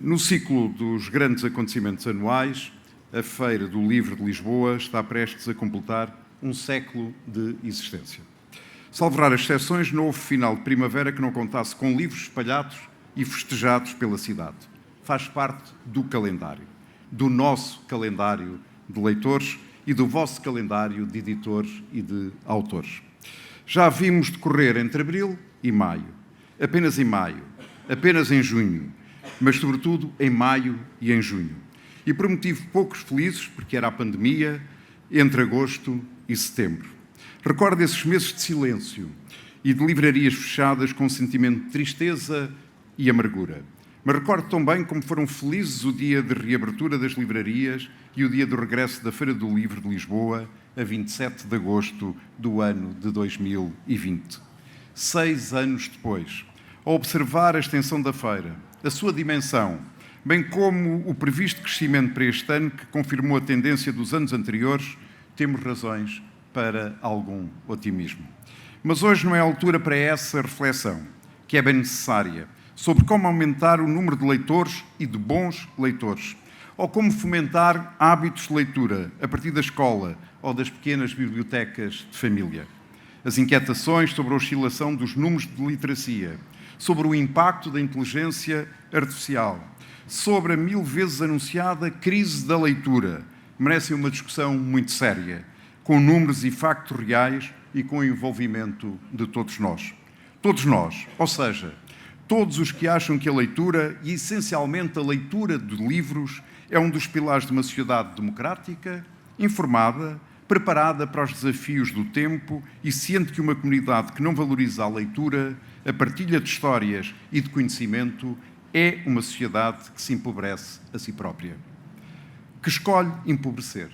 No ciclo dos grandes acontecimentos anuais, a Feira do Livro de Lisboa está prestes a completar um século de existência. Salvo raras exceções, não houve final de primavera que não contasse com livros espalhados e festejados pela cidade. Faz parte do calendário, do nosso calendário de leitores e do vosso calendário de editores e de autores. Já vimos decorrer entre abril e maio, apenas em maio, apenas em junho, mas sobretudo em maio e em junho. E por motivo poucos felizes, porque era a pandemia, entre agosto e setembro. Recordo esses meses de silêncio e de livrarias fechadas com um sentimento de tristeza e amargura. Mas recordo também como foram felizes o dia de reabertura das livrarias e o dia do regresso da Feira do Livro de Lisboa, a 27 de agosto do ano de 2020. 6 anos depois, ao observar a extensão da feira, a sua dimensão, bem como o previsto crescimento para este ano, que confirmou a tendência dos anos anteriores, temos razões para algum otimismo. Mas hoje não é a altura para essa reflexão, que é bem necessária, sobre como aumentar o número de leitores e de bons leitores, ou como fomentar hábitos de leitura a partir da escola ou das pequenas bibliotecas de família. As inquietações sobre a oscilação dos números de literacia, sobre o impacto da inteligência artificial, sobre a 1000 vezes anunciada crise da leitura, merecem uma discussão muito séria, com números e factos reais e com o envolvimento de todos nós. Todos nós, ou seja, todos os que acham que a leitura, e essencialmente a leitura de livros, é um dos pilares de uma sociedade democrática, informada, preparada para os desafios do tempo e ciente que uma comunidade que não valoriza a leitura, a partilha de histórias e de conhecimento, é uma sociedade que se empobrece a si própria. Que escolhe empobrecer.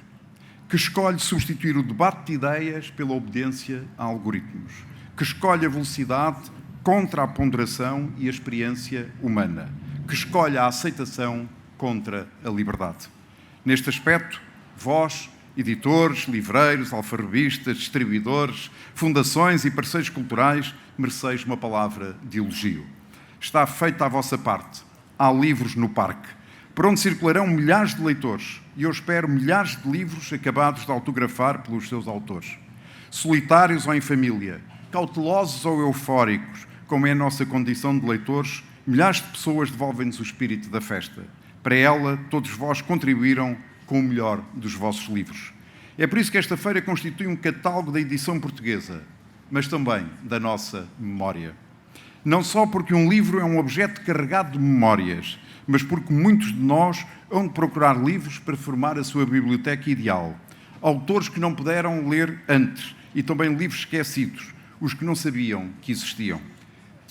Que escolhe substituir o debate de ideias pela obediência a algoritmos. Que escolhe a velocidade contra a ponderação e a experiência humana. Que escolhe a aceitação contra a liberdade. Neste aspecto, vós, editores, livreiros, alfarrabistas, distribuidores, fundações e parceiros culturais, mereceis uma palavra de elogio. Está feita a vossa parte. Há livros no parque, por onde circularão milhares de leitores, e eu espero milhares de livros acabados de autografar pelos seus autores. Solitários ou em família, cautelosos ou eufóricos, como é a nossa condição de leitores, milhares de pessoas devolvem-nos o espírito da festa. Para ela, todos vós contribuíram com o melhor dos vossos livros. É por isso que esta feira constitui um catálogo da edição portuguesa, mas também da nossa memória. Não só porque um livro é um objeto carregado de memórias, mas porque muitos de nós hão de procurar livros para formar a sua biblioteca ideal. Autores que não puderam ler antes e também livros esquecidos, os que não sabiam que existiam.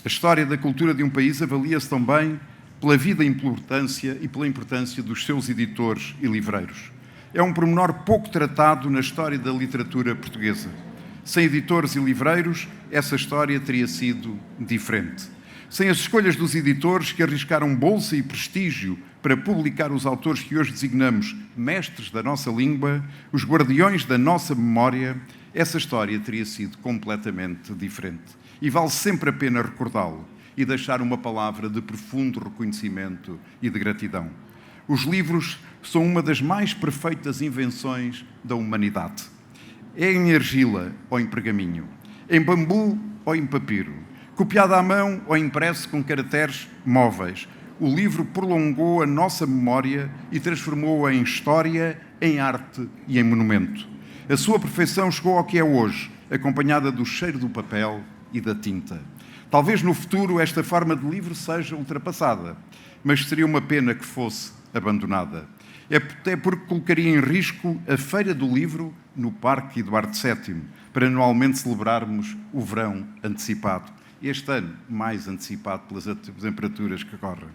A história da cultura de um país avalia-se também pela vida e importância e pela importância dos seus editores e livreiros. É um pormenor pouco tratado na história da literatura portuguesa. Sem editores e livreiros, essa história teria sido diferente. Sem as escolhas dos editores que arriscaram bolsa e prestígio para publicar os autores que hoje designamos mestres da nossa língua, os guardiões da nossa memória, essa história teria sido completamente diferente. E vale sempre a pena recordá-lo e deixar uma palavra de profundo reconhecimento e de gratidão. Os livros são uma das mais perfeitas invenções da humanidade. É em argila ou em pergaminho, em bambu ou em papiro, copiado à mão ou impresso com caracteres móveis. O livro prolongou a nossa memória e transformou-a em história, em arte e em monumento. A sua perfeição chegou ao que é hoje, acompanhada do cheiro do papel e da tinta. Talvez no futuro esta forma de livro seja ultrapassada, mas seria uma pena que fosse abandonada. É até porque colocaria em risco a Feira do Livro no Parque Eduardo VII, para anualmente celebrarmos o verão antecipado. Este ano, mais antecipado pelas temperaturas que correm.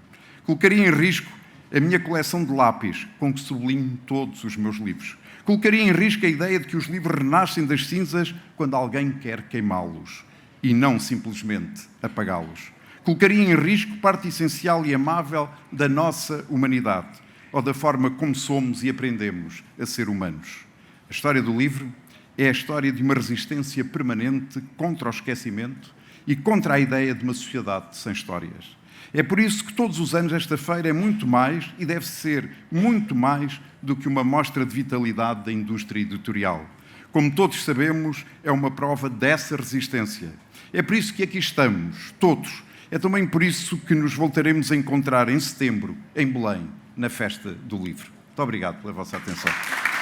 Colocaria em risco a minha coleção de lápis, com que sublinho todos os meus livros. Colocaria em risco a ideia de que os livros renascem das cinzas quando alguém quer queimá-los e não simplesmente apagá-los. Colocaria em risco parte essencial e amável da nossa humanidade, ou da forma como somos e aprendemos a ser humanos. A história do livro é a história de uma resistência permanente contra o esquecimento e contra a ideia de uma sociedade sem histórias. É por isso que todos os anos esta feira é muito mais e deve ser muito mais do que uma mostra de vitalidade da indústria editorial. Como todos sabemos, é uma prova dessa resistência. É por isso que aqui estamos, todos. É também por isso que nos voltaremos a encontrar em setembro, em Belém, na Festa do Livro. Muito obrigado pela vossa atenção.